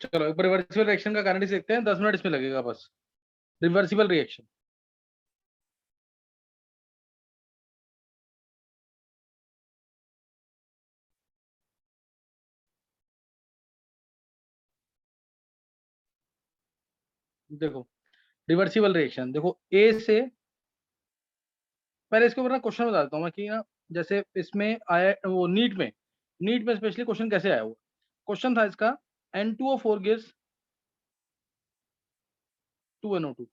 चलो एक बार reversible reaction का काइनेटिक्स देखते हैं, 10 मिनट इसमें लगेगा बस। रिवर्सिबल रिएक्शन, देखो रिवर्सिबल रिएक्शन, देखो ए से पहले इसके ऊपर ना क्वेश्चन बता देता हूँ मैं कि ना, जैसे इसमें आया वो नीट में स्पेशली क्वेश्चन कैसे आया, वो क्वेश्चन था इसका N2O4 गिव्स 2NO2,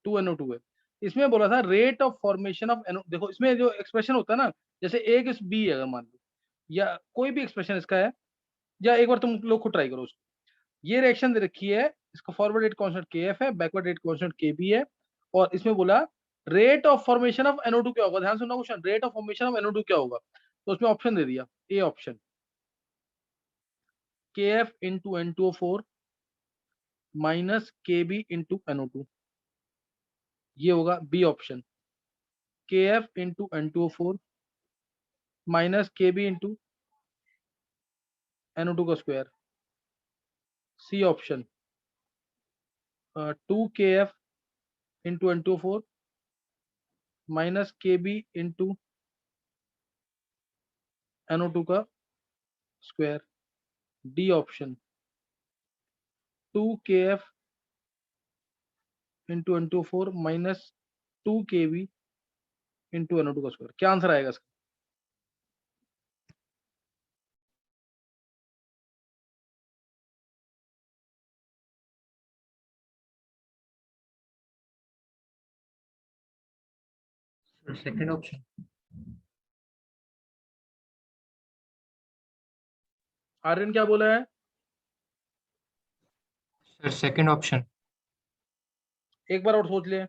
2NO2 है। इसमें बोला था rate of formation of NO, देखो इसमें जो एक्सप्रेशन होता है ना, जैसे ए गिव्स बी है अगर मान लो, या कोई भी एक्सप्रेशन इसका है, या एक बार तुम लोग खुद ट्राई करो उसको। ये रिएक्शन दे रखी है, इसका फॉरवर्ड रेट कांस्टेंट KF है, बैकवर्ड रेट कांस्टेंट KB है, और इसमें बोला rate of formation of NO2 क्या होगा। ध्यान सुनना question, rate of formation of NO2 क्या होगा। तो उसमें ऑप्शन दे दिया, A option KF into N2O4 minus KB into NO2, ये होगा B option KF into N2O4 minus KB into NO2 का square, C option 2KF into N2O4 minus KB into NO2 का square, D option 2KF into N2O4 minus 2KB into NO2 का square. क्या answer आएगा इसका? Second option. Aryan क्या बोला है? Sir second option. एक बार और सोच ले।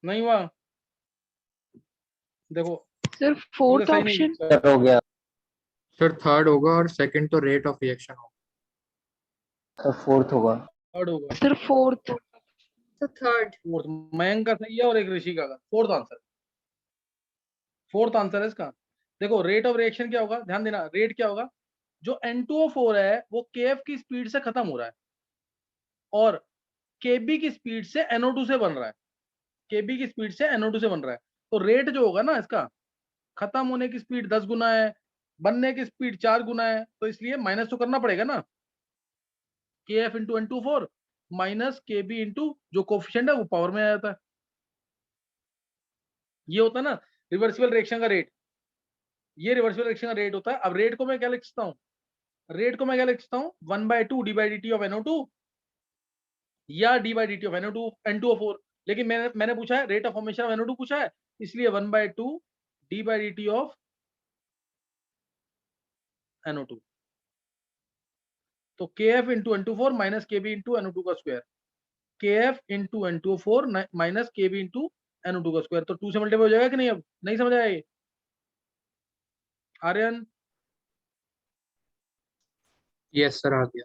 नहीं हुआ, देखो सर ये फोर्थ तो सही नहीं ऑप्शन हो गया सर थर्ड होगा और सेकंड तो रेट ऑफ रिएक्शन होगा। सर, फोर्थ होगा। थर्ड होगा। Sir fourth third. Fourth Mayank का सही है और एक ऋषि का फोर्थ आंसर, फोर्थ आंसर है इसका। देखो रेट ऑफ रिएक्शन क्या होगा, ध्यान देना, रेट क्या होगा, जो N2O4 है वो KF की स्पीड से खत्म हो रहा है और KB की स्पीड से NO2 से बन रहा है, KB की स्पीड से NO2 से बन रहा है। तो रेट जो होगा ना इसका, खत्म होने की स्पीड 10 गुना है, बनने की स्पीड 4 गुना है, तो इसलिए माइनस तो करना पड़ेगा ना, KF into N2O4 minus KB into जो कोफिशिएंट है वो पावर में आ जाता है। ये होता है ना रिवर्सिबल रिएक्शन का रेट, ये रिवर्सिबल रिएक्शन का रेट होता है। अब रेट को मैं क्या लिख सकता हूँ, रेट को मैं क्या लिख सकता हूँ, 1/2 d/dt ऑफ NO2 या d/dt ऑफ NO2 N2O4। लेकिन मैंने पूछा है rate of formation of NO2 पूछा है, इसलिए 1/2 d/dt ऑफ NO2। तो KF into N2O4 minus KB into NO2 का square, KF into N2O4 minus KB into NO2 का स्क्वायर। तो 2 से मल्टीप्लाई हो जाएगा कि नहीं? अब नहीं समझ आया ये आर्यन? यस सर आ गया।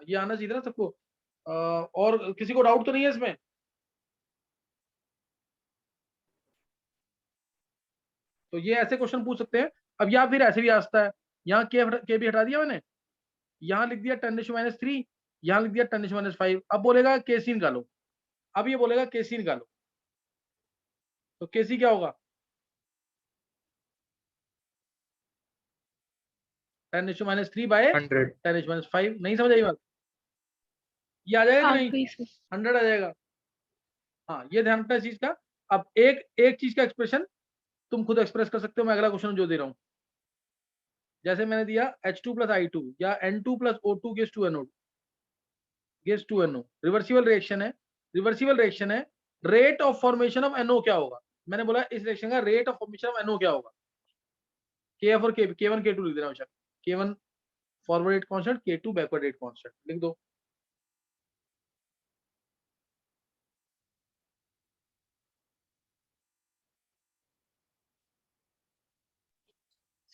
ये आना चाहिए ना सबको। और किसी को डाउट तो नहीं है इसमें? तो ये ऐसे क्वेश्चन पूछ सकते हैं। अब या फिर ऐसे भी आ सकता है, यहाँ के भी हटा दिया मैंने, यहाँ लिख दिया 10⁻3, यहाँ लिख दिया 10⁻5। अब बोलेगा KC निकालो, अब ये बोलेगा KC निकालो, तो KC क्या होगा? 10⁻³ बाय 100. 10⁻5। नहीं समझ आई बात? ये आ जाएगा कि हाँ नहीं? Please sir. 100 आ जाएगा। हाँ, ये ध्यान रखना इस चीज का। अब एक चीज का एक्सप्रेशन तुम खुद एक्सप्रेस कर सकते हो। मैं अगला क्वेश्चन जो दे रहा हूँ, जैसे मैंने दिया H2 + I2 या N2 + O2 gives to NO, reversible reaction है। रिवर्सिबल रिएक्शन है, rate of formation of NO क्या होगा? मैंने बोला इस रिएक्शन का rate of formation of NO क्या होगा? KF और K1 K2 लिख देना। K1 forward rate constant, K2 backward rate constant लिख दो।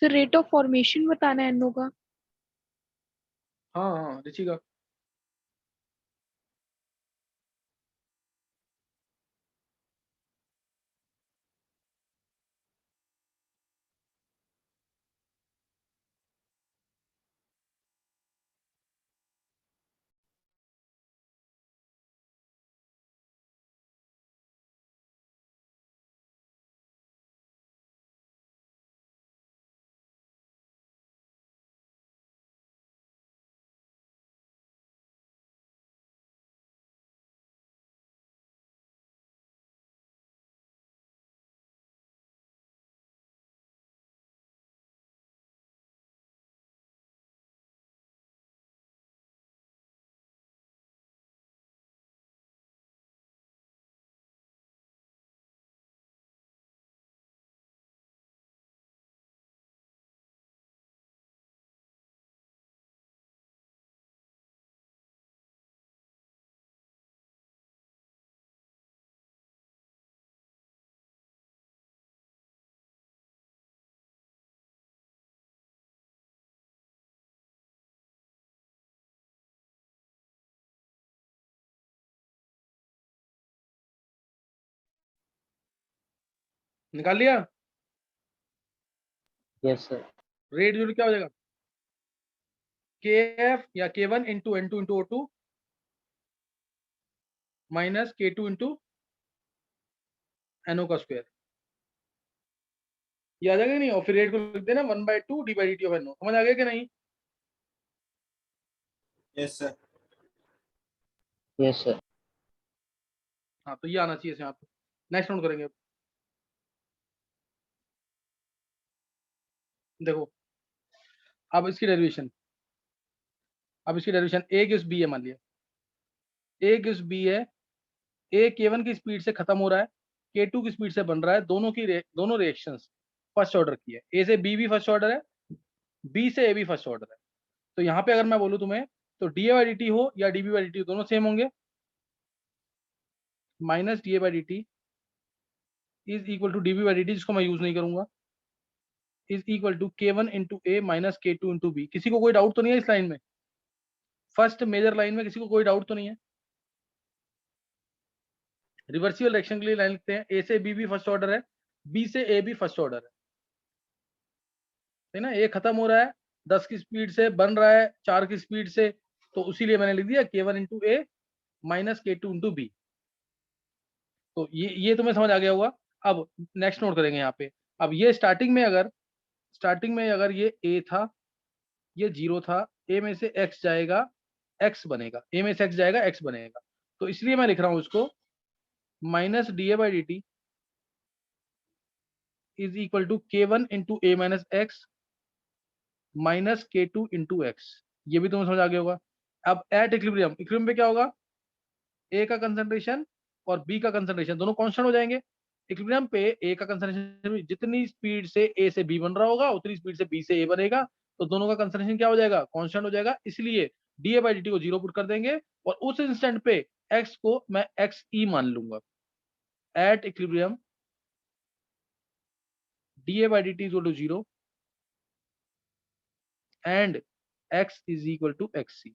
सर रेट ऑफ फॉर्मेशन बताना है NO का। हाँ हाँ ऋषिका। निकाल लिया? Yes sir. रेट यूनिट क्या हो जाएगा? KF या K1 into N2 into O2 minus K2 into NO का स्क्वायर। ये आ जाएगा कि नहीं? और फिर रेट को लिख देना 1/2 d/dt ऑफ NO। समझ आ गया कि नहीं? Yes sir. Yes sir. हाँ, तो ये आना चाहिए यहाँ पे। नेक्स्ट नोट करेंगे। देखो अब इसकी डेरिवेशन, A गिव्स B है। मान लिया A गिव्स B है। A K1 की स्पीड से खत्म हो रहा है, K2 की स्पीड से बन रहा है। दोनों रिएक्शंस फर्स्ट ऑर्डर की है। A से B भी फर्स्ट ऑर्डर है, B से A भी फर्स्ट ऑर्डर है। तो यहाँ पे अगर मैं बोलूँ तुम्हें, तो dA/dt हो या dB/dt हो, दोनों सेम होंगे। Minus dA/dt is equal to dB/dt, जिसको मैं यूज नहीं करूंगा, is equal to K1 into A minus K2 into B। किसी को कोई डाउट तो नहीं है इस लाइन में? फर्स्ट मेजर लाइन में किसी को कोई डाउट तो नहीं है? रिवर्सिबल रिएक्शन के लिए लाइन लिखते हैं। A से B भी फर्स्ट ऑर्डर है, B से A भी फर्स्ट ऑर्डर है ना? A खत्म हो रहा है 10 की स्पीड से, बन रहा है 4 की स्पीड से, तो इसीलिए मैंने लिख दिया K1 into A minus K2 into B। तो ये तुम्हें समझ आ गया होगा। अब नेक्स्ट नोट करेंगे यहाँ पे। अब ये स्टार्टिंग में अगर ये A था, ये 0 था, A में से X जाएगा, X बनेगा। A में से X जाएगा, X बनेगा। तो इसलिए मैं लिख रहा हूं इसको minus dA/dt is equal to K1 into A minus X minus K2 into X। ये भी तुम्हें समझ आ गया होगा। अब एट इक्विलिब्रियम पे क्या होगा? A का कंसंट्रेशन और B का कंसंट्रेशन दोनों कांस्टेंट हो जाएंगे। इक्विलिब्रियम पे A का कंसंट्रेशन, जितनी स्पीड से A से B बन रहा होगा उतनी स्पीड से B से A बनेगा, तो दोनों का कंसंट्रेशन क्या हो जाएगा? कांस्टेंट हो जाएगा। इसलिए dA/dt को 0 पुट कर देंगे और उस इंस्टेंट पे X को मैं XE मान लूंगा। At equilibrium dA/dt is equal to 0 and X is equal to XC।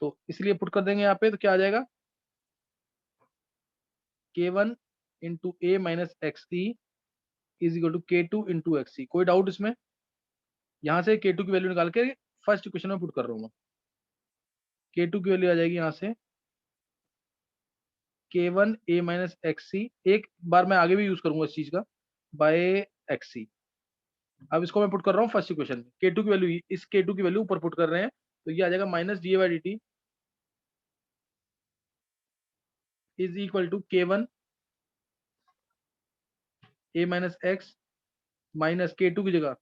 तो इसलिए पुट कर देंगे यहाँ पे, तो क्या आ जाएगा? K1 into A minus XE is equal to K2 into XC। कोई डाउट इसमें? यहाँ से K2 की वैल्यू निकाल के फर्स्ट इक्वेशन में पुट कर रहा हूँ मैं। K2 की वैल्यू आ जाएगी यहाँ से K1 A माइनस XC, एक बार मैं आगे भी यूज करूंगा इस चीज का, बाय XC। अब इसको मैं पुट कर रहा हूँ फर्स्ट इक्वेशन में, K2 की वैल्यू, इस K2 की वैल्यू ऊपर पुट कर रहे हैं, तो ये आ जाएगा minus dA/dt is equal to K1 A minus X minus K2 की जगह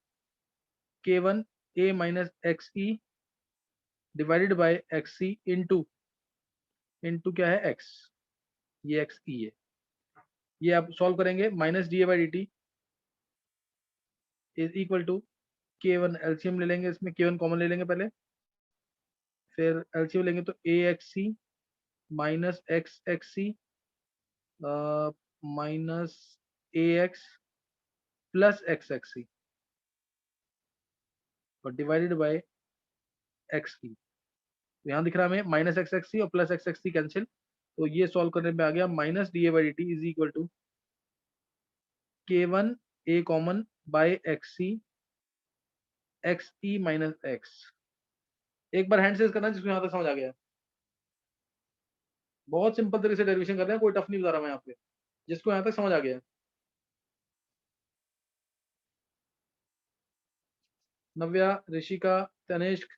K1 A minus XE divided by XC into क्या है x, ये XE है। ये आप सॉल्व करेंगे, minus dA/dt is equal to K1 LCM ले लेंगे, इसमें K1 कॉमन ले लेंगे पहले, फिर एलसीएम लेंगे तो AXC minus XXC minus AX plus XXC और डिवाइडेड बाय XE। यहाँ दिख रहा है हमें माइनस XXC और प्लस XXC कैंसिल, तो ये सॉल्व करने पे आ गया minus dA/dt is equal to K1 A common by XC XE minus X। एक बार हैंड सेज करना जिसको यहाँ तक समझ आ गया। बहुत सिंपल तरीके से डेरिवेशन कर रहे हैं, कोई टफ नहीं बता रहा मैं यहाँ पे, जिसको यहाँ तक समझ आ गया। नव्या, ऋषिका, तनिष्क,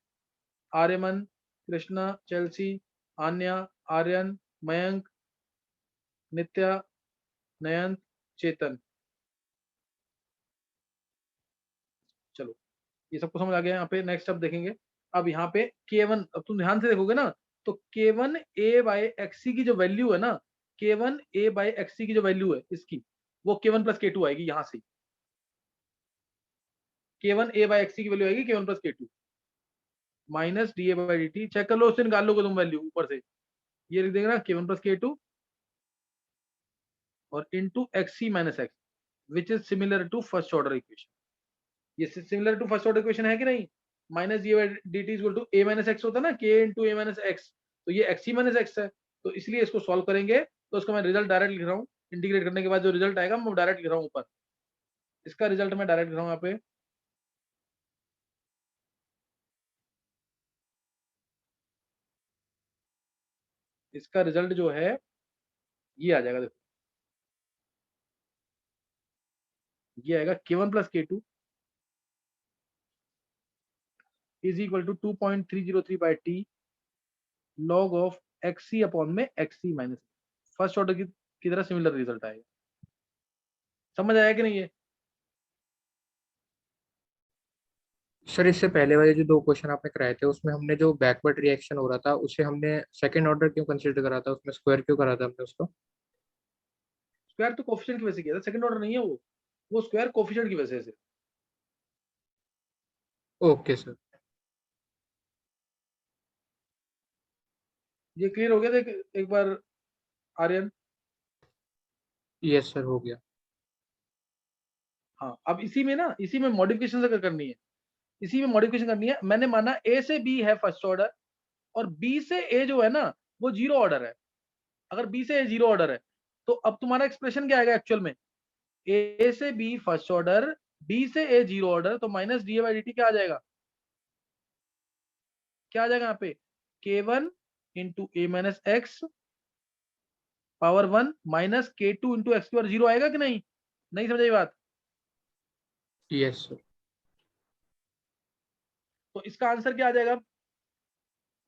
आर्यमन, कृष्णा, चेल्सी, आन्या, आर्यन, मयंक, नित्या, नयन, चेतन। चलो ये सबको समझ आ गया यहाँ पे। नेक्स्ट अब देखेंगे, अब यहाँ पे K1, अब तुम ध्यान से देखोगे ना तो K1 A बाई XC की जो वैल्यू है ना, K1 A बाई XC की जो वैल्यू है इसकी, वो K1 प्लस K2 आएगी। यहाँ से K1 A बाई XC की वैल्यू आएगी K1 plus K2 minus dA/dt। Check कर लो, उससे निकाल लोगे तुम वैल्यू ऊपर से, ये लिख देंगे ना K1 प्लस K2 और into XC minus X which is similar to first order equation. ये similar to first order equation है कि नहीं? Minus dA/dt equal to A minus X होता है ना, K into A minus X, तो ये XC माइनस एक्स है, तो इसलिए इसको सॉल्व करेंगे तो उसका मैं रिजल्ट डायरेक्ट लिख रहा हूँ। इंटीग्रेट करने के बाद जो रिजल्ट आएगा मैं डायरेक्ट लिख रहा हूँ ऊपर, इसका रिजल्ट मैं डायरेक्ट लिख रहा हूँ यहाँ पे। इसका रिजल्ट जो है ये आ जाएगा, देखो ये आएगा K1 plus K2 is equal to 2.303 by T log of XC upon में XC माइनस फर्स्ट ऑर्डर की तरह सिमिलर रिजल्ट आएगा। समझ आया कि नहीं है? सर इससे पहले वाले जो दो क्वेश्चन आपने कराए थे उसमें हमने जो बैकवर्ड रिएक्शन हो रहा था उसे हमने सेकंड ऑर्डर क्यों कंसीडर करा था, उसमें स्क्वायर क्यों करा था हमने उसको? स्क्वायर तो कोफिशिएंट की वजह से किया था, सेकंड ऑर्डर नहीं है वो स्क्वायर कोफिशिएंट की वजह से। Okay sir. ये क्लियर हो गया था एक बार आर्यन? यस सर, हो गया। हाँ, अब इसी में मॉडिफिकेशन अगर करनी है, इसी में मॉडिफिकेशन करनी है। मैंने माना ए से बी है फर्स्ट ऑर्डर और बी से ए जो है ना वो जीरो ऑर्डर है। अगर बी से ए जीरो ऑर्डर है तो अब तुम्हारा एक्सप्रेशन क्या आएगा एक्चुअल में? ए से बी फर्स्ट ऑर्डर, बी से ए जीरो ऑर्डर, तो माइनस dA/dt क्या आ जाएगा? क्या आ जाएगा यहाँ पे? K1 into A minus x power 1 minus K2 into x power 0 आएगा कि नहीं? नहीं समझ आई बात? Yes sir. तो इसका आंसर क्या आ जाएगा?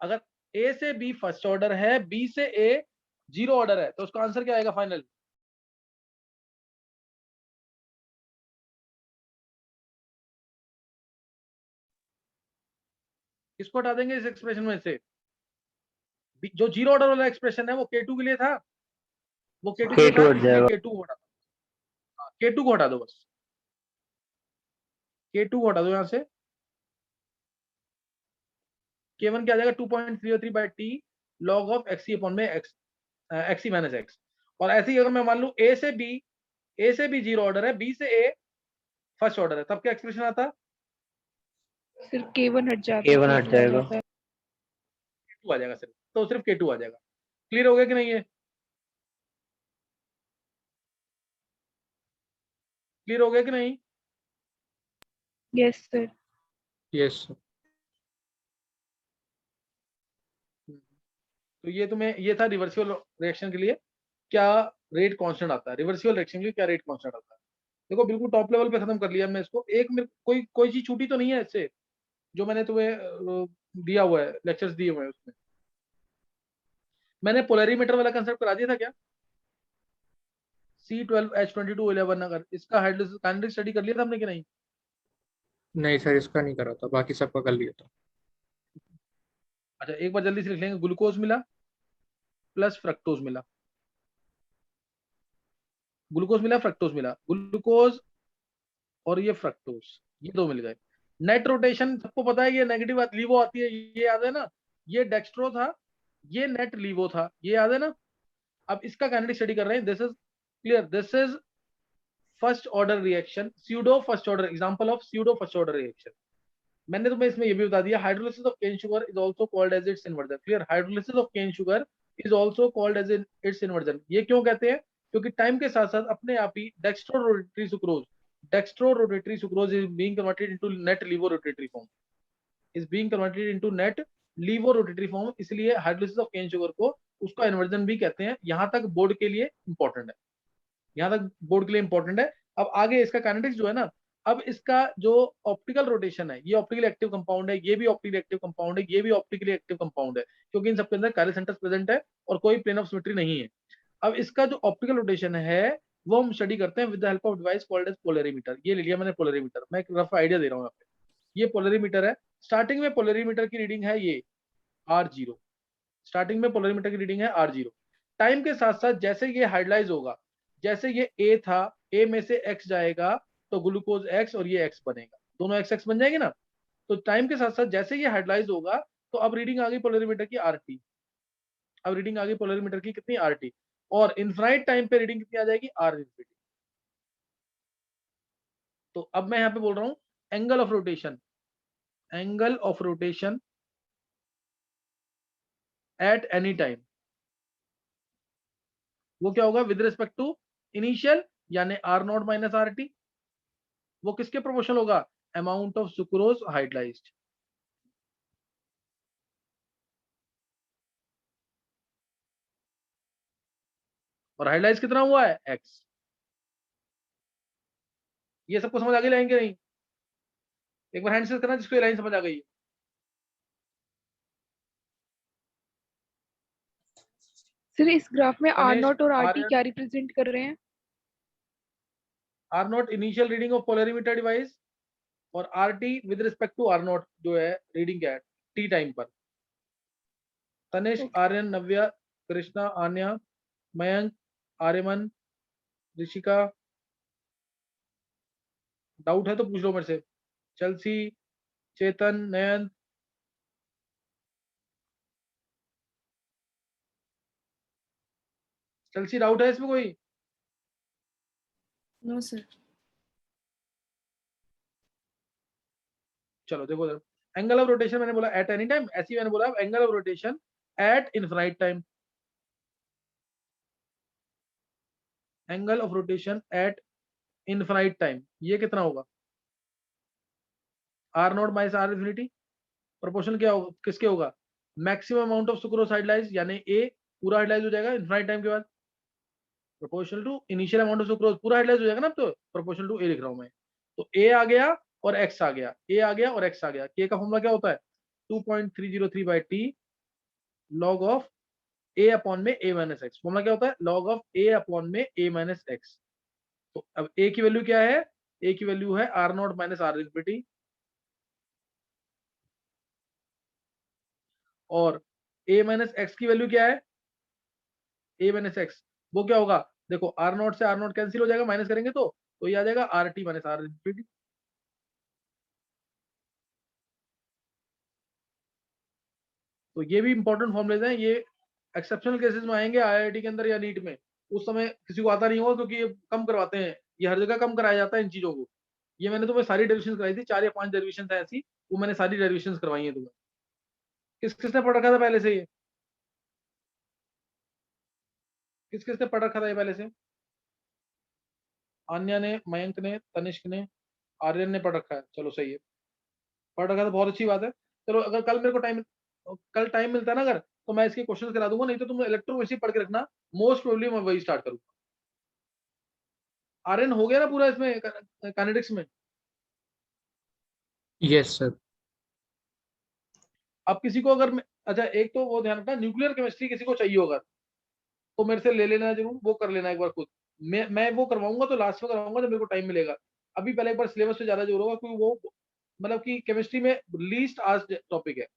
अगर ए से बी फर्स्ट ऑर्डर है, बी से ए जीरो ऑर्डर है, तो उसका आंसर क्या आएगा फाइनल? किसको हटा देंगे इस एक्सप्रेशन में से? जो जीरो ऑर्डर वाला एक्सप्रेशन है वो K2 के लिए था, वो K2 के लिए K2 था, हट इसलिए जाएगा। K2 को हटा दो। K2 को हटा दो, बस K2 को हटा दो यहां से। K1 क्या आ जाएगा? 2.303 by T log of XC upon में XC माइनस एक्स। और ऐसे ही अगर मैं मान लू ए से बी जीरो ऑर्डर है, बी से ए फर्स्ट ऑर्डर है, तब क्या एक्सप्रेशन आता? सिर्फ K1 हट जाता है, K1 हट K2 आ जाएगा। जाता है। K2 आ जाएगा सिर्फ, तो सिर्फ K2 आ जाएगा। क्लियर हो गया कि नहीं? है क्लियर हो गया कि नहीं? Yes sir. Yes sir. तो ये था रिवर्सिबल रिएक्शन के लिए क्या रेट कांस्टेंट आता है, रिवर्सिबल रिएक्शन के लिए क्या रेट कांस्टेंट आता है। देखो बिल्कुल टॉप लेवल पे खत्म कर लिया हमने इसको। एक मेरे कोई चीज छूटी तो नहीं है इससे, जो मैंने तुम्हें दिया हुआ है, लेक्चर्स दिए हुए हैं उसमें। मैंने पोलरीमीटर वाला कंसेप्ट करा दिया था क्या? C12H2211, अगर इसका हाइड्रोलिसिस काइनेटिक स्टडी कर लिया था हमने कि नहीं? नहीं सर, इसका नहीं करा था, बाकी सबका कर लिया था। अच्छा एक बार जल्दी से लिख लेंगे। ग्लूकोज मिला प्लस फ्रक्टोज मिला, ग्लूकोज मिला फ्रक्टोज मिला, ग्लूकोज और ये फ्रक्टोज, ये दो मिल गए। नेट रोटेशन सबको पता है, ये नेगेटिव लीवो आती है, ये याद है ना? ये डेक्स्ट्रो था, ये नेट लीवो था, ये याद है ना? अब इसका काइनेटिक स्टडी कर रहे हैं। This is clear, this is first order reaction, pseudo first order, example of pseudo first order reaction. मैंने तुम्हें इसमें ये भी बता दिया, hydrolysis of cane sugar is also called as its inversion. Clear, hydrolysis of cane sugar is also called as its inversion. ये क्यों कहते हैं? क्योंकि टाइम के साथ साथ अपने आप ही dextro rotatory sucrose is being converted into net levo rotatory form, is being converted into net levo rotatory form. इसलिए हाइड्रोलिसिस ऑफ केन शुगर को उसका इन्वर्जन भी कहते हैं। यहां तक बोर्ड के लिए इंपॉर्टेंट है, यहां तक बोर्ड के लिए इंपॉर्टेंट है। अब आगे इसका काइनेटिक्स जो है ना, अब इसका जो ऑप्टिकल रोटेशन है, ये ऑप्टिकली एक्टिव कंपाउंड है, ये भी ऑप्टिकली एक्टिव कंपाउंड है, ये भी ऑप्टिकली एक्टिव कंपाउंड है, क्योंकि इन सबके अंदर कायरल सेंटर्स प्रेजेंट है और कोई प्लेन ऑफ सिमेट्री नहीं है। अब इसका जो ऑप्टिकल रोटेशन है वो हम स्टडी करते हैं with the help of device called as polarimeter. ये ले लिया मैंने पोलरीमीटर, मैं एक रफ आइडिया दे रहा हूँ यहाँ पे। ये पोलरीमीटर है। स्टार्टिंग में पोलरीमीटर की रीडिंग है ये R0, स्टार्टिंग में पोलरीमीटर की रीडिंग है R0। टाइम के साथ साथ जैसे ये हाइड्रोलाइज होगा, जैसे ये A था, A में से X जाएगा तो ग्लूकोज X और ये X बनेगा, दोनों XX बन जाएंगे ना। तो टाइम के साथ साथ जैसे ये हाइड्रोलाइज होगा तो अब रीडिंग आ गई पोलरीमीटर की RT। अब रीडिंग आ गई पोलरीमीटर की कितनी? RT। और इनफाइनाइट टाइम पे रीडिंग कितनी आ जाएगी? R infinity. तो अब मैं यहाँ पे बोल रहा हूँ angle of rotation, angle of rotation at any time, वो क्या होगा विद रिस्पेक्ट टू इनिशियल यानी R0 माइनस RT। वो किसके प्रोपोर्शनल होगा? Amount of sucrose hydrolysed. और हाइड्रोलाइज कितना हुआ है? X। ये सबको समझ आ गई लाइन के नहीं? एक बार हैंड से करना जिसको ये लाइन समझ आ गई। सर इस ग्राफ में तनेश, R0 और RT आर्यन, क्या रिप्रेजेंट कर रहे हैं? R0 initial reading of polarimeter device और RT with respect to R0 जो है रीडिंग क्या है T टाइम पर। तनिष्क, आर्यन, नव्या, कृष्णा, आन्या, मयंक, आर्यमन, ऋषिका, डाउट है तो पूछ लो मेरे से। चलसी, चेतन, नयन, चलसी डाउट है इसमें कोई? No sir. चलो देखो, एंगल ऑफ रोटेशन मैंने बोला एट एनी टाइम, ऐसी मैंने बोला angle of rotation eight infinite time, angle of rotation eight infinite time ये कितना होगा? R0 minus R infinity. Proportion क्या होगा, किसके होगा? Maximum amount of sucrose hydrolyse यानी A पूरा हाइड्रोलाइज हो जाएगा इनफाइनाइट टाइम के बाद, proportional to initial amount of sucrose पूरा हाइड्रोलाइज हो जाएगा ना। अब तो प्रोपोर्शनल टू A लिख रहा हूं मैं। तो A आ गया और X आ गया, A आ गया और X आ गया। K का फॉर्मूला क्या होता है? 2.303/T log of A upon में A माइनस एक्स। फॉर्मूला क्या होता है? लॉग ऑफ A अपॉन में A माइनस एक्स। तो अब A की वैल्यू क्या है? A की वैल्यू है R0 माइनस R इंफिनिटी, और A माइनस एक्स की वैल्यू क्या है? A माइनस एक्स वो क्या होगा? देखो R0 से R0 कैंसिल हो जाएगा, माइनस करेंगे तो ये आ जाएगा RT माइनस R इंफिनिटी। तो ये भी इंपॉर्टेंट फॉर्मुलेज हैं, ये एक्सेप्शनल केसेस में आएंगे IIT के अंदर या नीट में। उस समय किसी को आता नहीं होगा क्योंकि ये कम करवाते हैं, ये हर जगह कम कराया जाता है इन चीजों को। ये मैंने तुम्हें सारी डेरिवेशन कराई थी, 4 या 5 डेरिवेशन है ऐसी, वो मैंने सारी डेरिवेशन करवाई है तुम्हें। किसने पढ़ रखा था पहले से ये? किसने पढ़ रखा था ये पहले से? आन्या ने, मयंक ने, तनिष्क ने, आर्यन ने पढ़ रखा है, चलो सही है। पढ़ रखा तो बहुत अच्छी बात है। चलो अगर कल मेरे को टाइम मिलता है ना अगर, तो मैं इसके क्वेश्चन करा दूंगा, नहीं तो तुम इलेक्ट्रोकेमिस्ट्री पढ़ के रखना, मोस्ट प्रोबेबली मैं वही स्टार्ट करूंगा। आर्यन हो गया ना पूरा इसमें काइनेटिक्स में? Yes sir. अब किसी को अगर अच्छा एक तो वो ध्यान रखना, न्यूक्लियर केमिस्ट्री किसी को चाहिए होगा तो मेरे से ले लेना जरूर, वो कर लेना एक बार खुद। मैं वो करवाऊंगा तो लास्ट में करवाऊंगा जब मेरे को टाइम मिलेगा। अभी पहले एक बार सिलेबस पे ज्यादा जोर होगा, क्योंकि वो मतलब कि केमिस्ट्री में लीस्ट आज टॉपिक है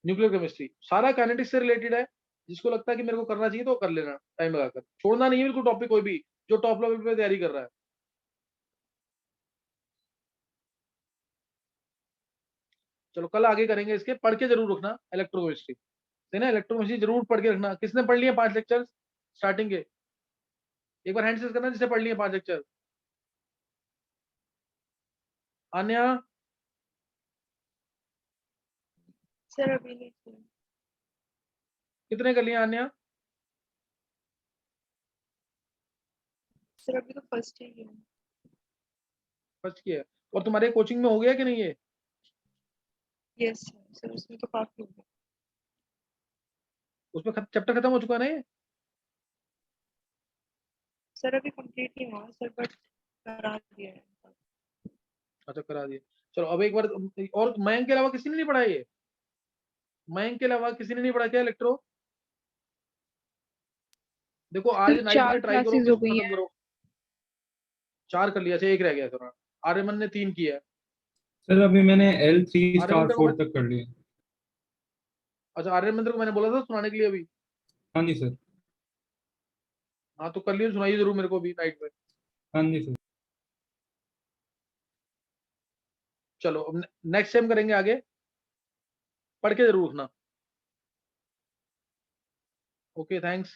न्यूक्लियर केमिस्ट्री, सारा काइनेटिक्स से रिलेटेड है। जिसको लगता है कि मेरे को करना चाहिए तो कर लेना टाइम लगाकर, छोड़ना नहीं है बिल्कुल टॉपिक कोई भी जो टॉप लेवल पे तैयारी कर रहा है। चलो कल आगे करेंगे इसके, पढ़ के जरूर रखना इलेक्ट्रोकेमिस्ट्री, है ना? इलेक्ट्रोकेमिस्ट्री जरूर पढ़ के रखना। किसने पढ़ लिया 5 लेक्चर स्टार्टिंग के? एक बार हैंड रेज करना जिसने पढ़ लिए 5 लेक्चर। आन्या? सर अभी नहीं किया। कितने कर लिए आन्या? सर अभी तो फर्स्ट ही है। फर्स्ट किया है। और तुम्हारे कोचिंग में हो गया कि नहीं ये? यस सर उसमें तो काफी हो गया। उसमें चैप्टर खत्म हो चुका है ना ये? सर अभी कंप्लीट नहीं हुआ सर, बट करा दिया है। अच्छा करा दिया। चलो अब एक बार, और मयंक के अलावा किसी ने नहीं पढ़ा ये? मयंक के अलावा किसी ने नहीं पढ़ा क्या इलेक्ट्रो? देखो आज सर नाइट में 4 ट्राई करो कि क्लासेस हो इसको गई खत्म हैं। करो। 4 कर लिया, अच्छा एक रह गया थोड़ा। आर्यमन ने 3 किया है। सर अभी मैंने L3 आर्यमन स्टार तेरे को 4 तक कर लिया। अच्छा आर्यमन तेरे को मैंने बोला था सुनाने के लिए अभी। हाँ जी सर। हाँ तो कर लियो, सुनाइए जरूर मेरे को भी नाइट में। हाँ जी सर। चलो अब नेक्स्ट टाइम करेंगे आगे, पढ़ के जरूर रखना। Okay thanks.